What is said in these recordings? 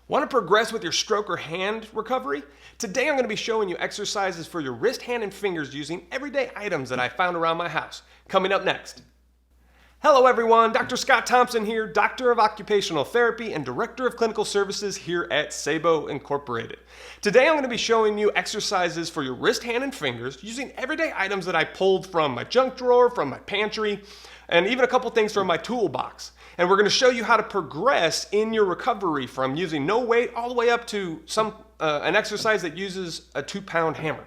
Want to progress with your stroke or hand recovery? Today I'm going to be showing you exercises for your wrist, hand, and fingers using everyday items that I found around my house. Coming up next. Hello everyone, Dr. Scott Thompson here, Doctor of Occupational Therapy and Director of Clinical Services here at Saebo Incorporated. Today I'm going to be showing you exercises for your wrist, hand, and fingers using everyday items that I pulled from my junk drawer, from my pantry, and even a couple things from my toolbox. And we're going to show you how to progress in your recovery from using no weight all the way up to an exercise that uses a 2-pound hammer.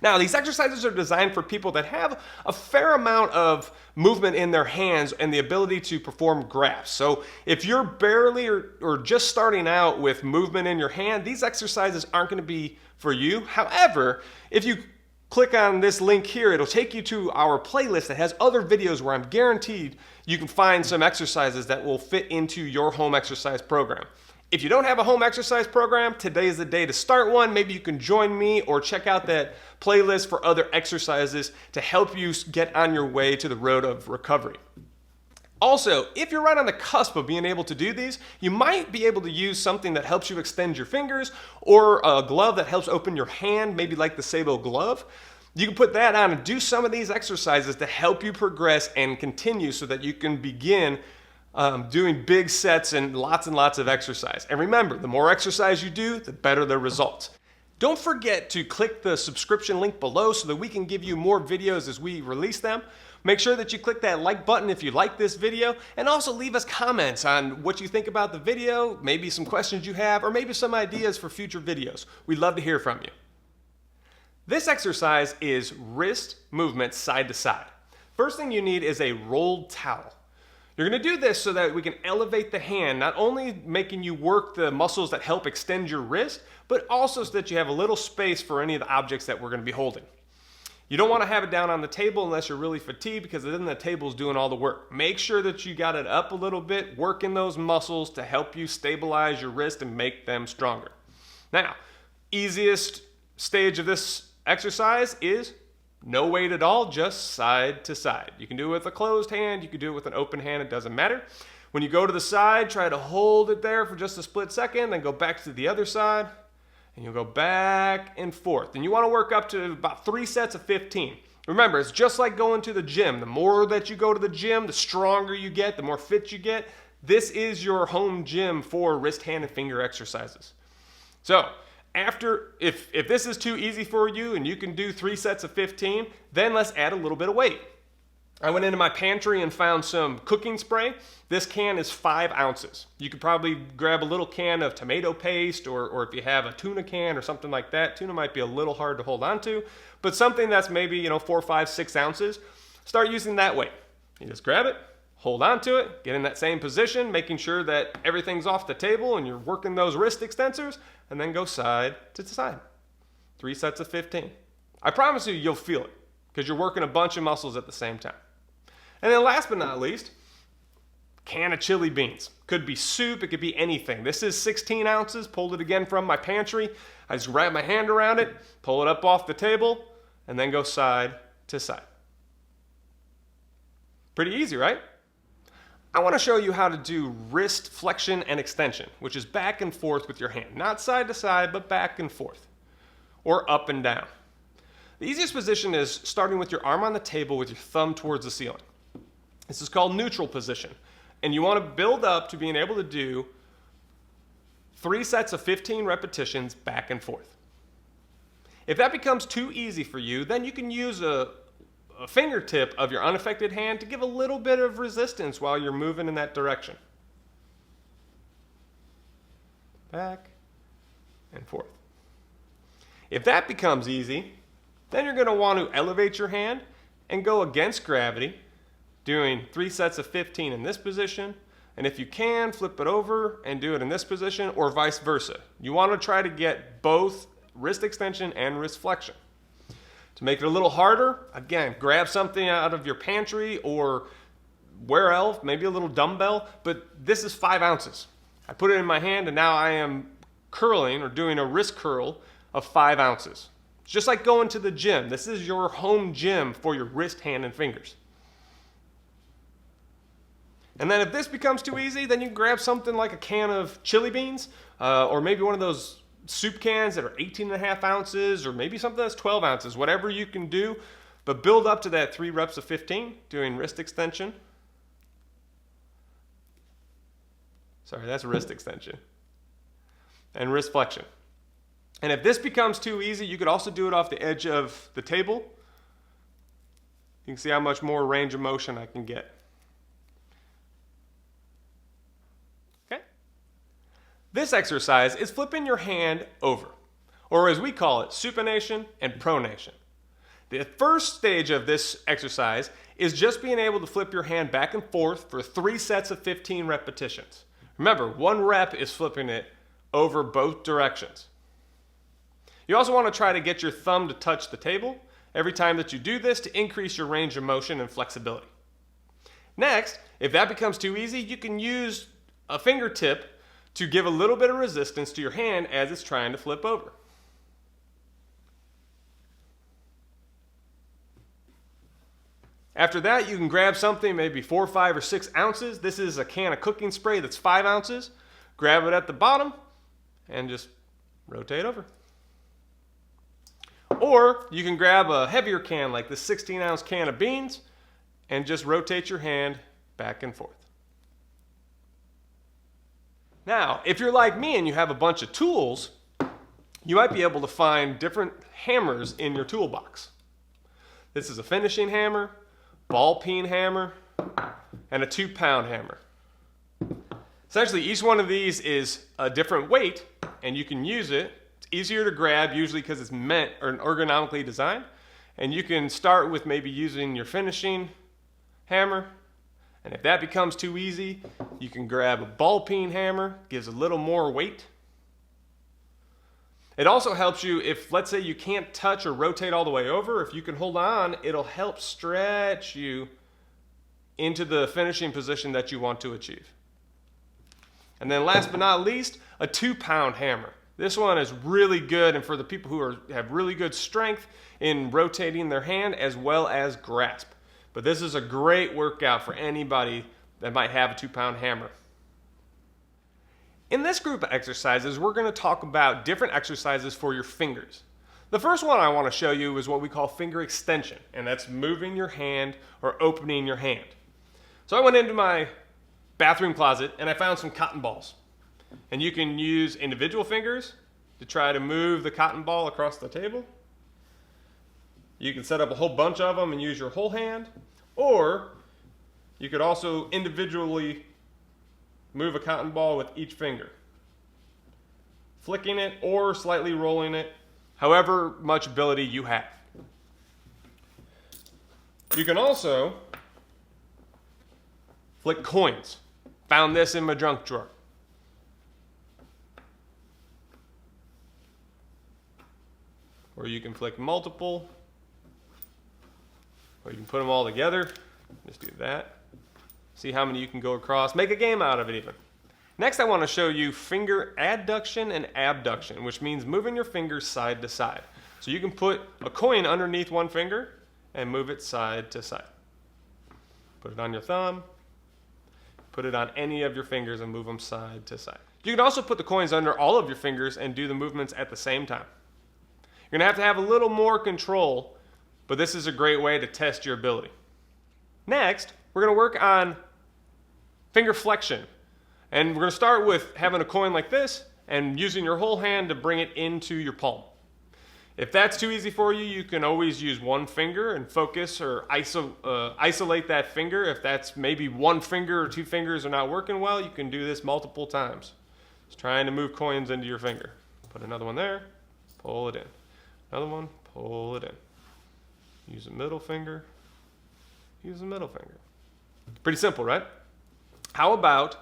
Now, these exercises are designed for people that have a fair amount of movement in their hands and the ability to perform grabs. So if you're barely or just starting out with movement in your hand, these exercises aren't going to be for you. However, if you click on this link here, it'll take you to our playlist that has other videos where I'm guaranteed you can find some exercises that will fit into your home exercise program. If you don't have a home exercise program, today is the day to start one. Maybe you can join me or check out that playlist for other exercises to help you get on your way to the road of recovery. Also, if you're right on the cusp of being able to do these, you might be able to use something that helps you extend your fingers or a glove that helps open your hand, maybe like the Saebo glove. You can put that on and do some of these exercises to help you progress and continue so that you can begin doing big sets and lots of exercise. And remember, the more exercise you do, the better the results. Don't forget to click the subscription link below so that we can give you more videos as we release them. Make sure that you click that like button if you like this video, and also leave us comments on what you think about the video, maybe some questions you have, or maybe some ideas for future videos. We'd love to hear from you. This exercise is wrist movement side to side. First thing you need is a rolled towel. You're going to do this so that we can elevate the hand, not only making you work the muscles that help extend your wrist, but also so that you have a little space for any of the objects that we're going to be holding. You don't want to have it down on the table unless you're really fatigued, because then the table's doing all the work. Make sure that you got it up a little bit, working those muscles to help you stabilize your wrist and make them stronger. Now, easiest stage of this exercise is no weight at all, just side to side. You can do it with a closed hand, you can do it with an open hand, it doesn't matter. When you go to the side, try to hold it there for just a split second, then go back to the other side, and you'll go back and forth. And you want to work up to about 3 sets of 15. Remember, it's just like going to the gym. The more that you go to the gym, the stronger you get, the more fit you get. This is your home gym for wrist, hand, and finger exercises. So, if this is too easy for you and you can do 3 sets of 15, then let's add a little bit of weight. I went into my pantry and found some cooking spray. This can is 5 ounces. You could probably grab a little can of tomato paste, or if you have a tuna can or something like that. Tuna might be a little hard to hold on to, but something that's maybe 4, 5, 6 ounces, start using that weight. You just grab it, hold on to it, get in that same position, making sure that everything's off the table and you're working those wrist extensors, and then go side to side. 3 sets of 15. I promise you'll feel it, because you're working a bunch of muscles at the same time. And then last but not least, can of chili beans. Could be soup, it could be anything. This is 16 ounces, pulled it again from my pantry. I just wrap my hand around it, pull it up off the table, and then go side to side. Pretty easy, right? I want to show you how to do wrist flexion and extension, which is back and forth with your hand. Not side to side, but back and forth, or up and down. The easiest position is starting with your arm on the table with your thumb towards the ceiling. This is called neutral position, and you want to build up to being able to do 3 sets of 15 repetitions back and forth. If that becomes too easy for you, then you can use a fingertip of your unaffected hand to give a little bit of resistance while you're moving in that direction. Back and forth. If that becomes easy, then you're going to want to elevate your hand and go against gravity, doing 3 sets of 15 in this position, and if you can, flip it over and do it in this position, or vice versa. You want to try to get both wrist extension and wrist flexion. To make it a little harder, again, grab something out of your pantry or where else, maybe a little dumbbell, but this is 5 ounces. I put it in my hand, and now I am curling or doing a wrist curl of 5 ounces. It's just like going to the gym. This is your home gym for your wrist, hand, and fingers. And then if this becomes too easy, then you can grab something like a can of chili beans, or maybe one of those soup cans that are 18.5 ounces, or maybe something that's 12 ounces, whatever you can do. But build up to that 3 reps of 15, doing wrist extension. Sorry, that's wrist extension. And wrist flexion. And if this becomes too easy, you could also do it off the edge of the table. You can see how much more range of motion I can get. Okay? This exercise is flipping your hand over, or as we call it, supination and pronation. The first stage of this exercise is just being able to flip your hand back and forth for 3 sets of 15 repetitions. Remember, 1 rep is flipping it over both directions. You also want to try to get your thumb to touch the table every time that you do this to increase your range of motion and flexibility. Next, if that becomes too easy, you can use a fingertip to give a little bit of resistance to your hand as it's trying to flip over. After that, you can grab something maybe 4, 5, or 6 ounces. This is a can of cooking spray that's 5 ounces. Grab it at the bottom and just rotate over. Or you can grab a heavier can like this 16-ounce can of beans and just rotate your hand back and forth. Now, if you're like me and you have a bunch of tools, you might be able to find different hammers in your toolbox. This is a finishing hammer, ball peen hammer, and a 2-pound hammer. Essentially, each one of these is a different weight, and you can use it. It's easier to grab, usually because it's meant or ergonomically designed. And you can start with maybe using your finishing hammer. And if that becomes too easy, you can grab a ball peen hammer, gives a little more weight. It also helps you if, let's say, you can't touch or rotate all the way over. If you can hold on, it'll help stretch you into the finishing position that you want to achieve. And then last but not least, a 2-pound hammer. This one is really good, and for the people who have really good strength in rotating their hand as well as grasp. But this is a great workout for anybody that might have a 2-pound hammer. In this group of exercises, we're going to talk about different exercises for your fingers. The first one I want to show you is what we call finger extension, and that's moving your hand or opening your hand. So I went into my bathroom closet and I found some cotton balls. And you can use individual fingers to try to move the cotton ball across the table. You can set up a whole bunch of them and use your whole hand, or you could also individually move a cotton ball with each finger, flicking it or slightly rolling it, however much ability you have. You can also flick coins. Found this in my junk drawer. Or you can flick multiple, or you can put them all together. Just do that. See how many you can go across. Make a game out of it even. Next, I want to show you finger adduction and abduction, which means moving your fingers side to side. So you can put a coin underneath one finger and move it side to side. Put it on your thumb. Put it on any of your fingers and move them side to side. You can also put the coins under all of your fingers and do the movements at the same time. You're going to have a little more control, but this is a great way to test your ability. Next, we're going to work on finger flexion. And we're going to start with having a coin like this and using your whole hand to bring it into your palm. If that's too easy for you, you can always use one finger and focus or isolate that finger. If that's maybe one finger or 2 fingers are not working well, you can do this multiple times. Just trying to move coins into your finger. Put another one there, pull it in. Another one, pull it in. Use the middle finger, use the middle finger. Pretty simple, right? How about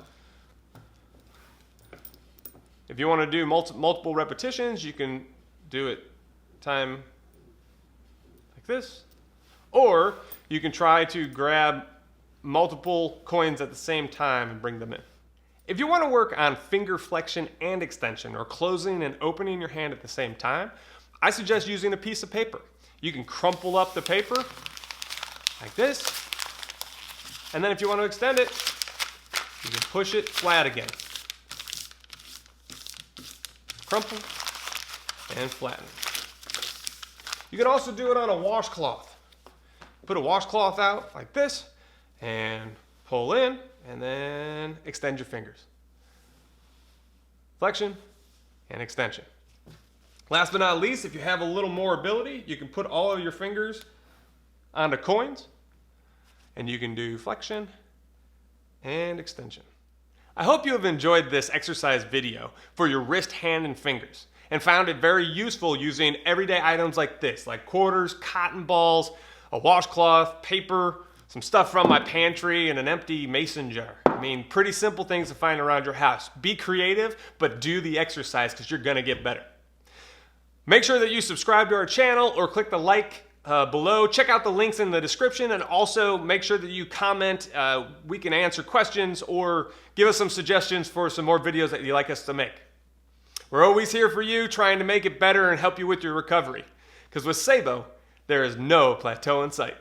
if you want to do multiple repetitions, you can do it time like this, or you can try to grab multiple coins at the same time and bring them in. If you want to work on finger flexion and extension, or closing and opening your hand at the same time, I suggest using a piece of paper. You can crumple up the paper like this, and then if you want to extend it, You can push it flat again. Crumple and flatten. You can also do it on a washcloth. Put a washcloth out like this and pull in and then extend your fingers. Flexion and extension. Last but not least, if you have a little more ability, you can put all of your fingers onto coins and you can do flexion and extension. I hope you have enjoyed this exercise video for your wrist, hand, and fingers and found it very useful using everyday items like this, like quarters, cotton balls, a washcloth, paper, some stuff from my pantry, and an empty mason jar. I mean, pretty simple things to find around your house. Be creative, but do the exercise because you're gonna get better. Make sure that you subscribe to our channel or click the like below. Check out the links in the description, and also make sure that you comment. We can answer questions or give us some suggestions for some more videos that you'd like us to make. We're always here for you, trying to make it better and help you with your recovery. Because with Saebo, there is no plateau in sight.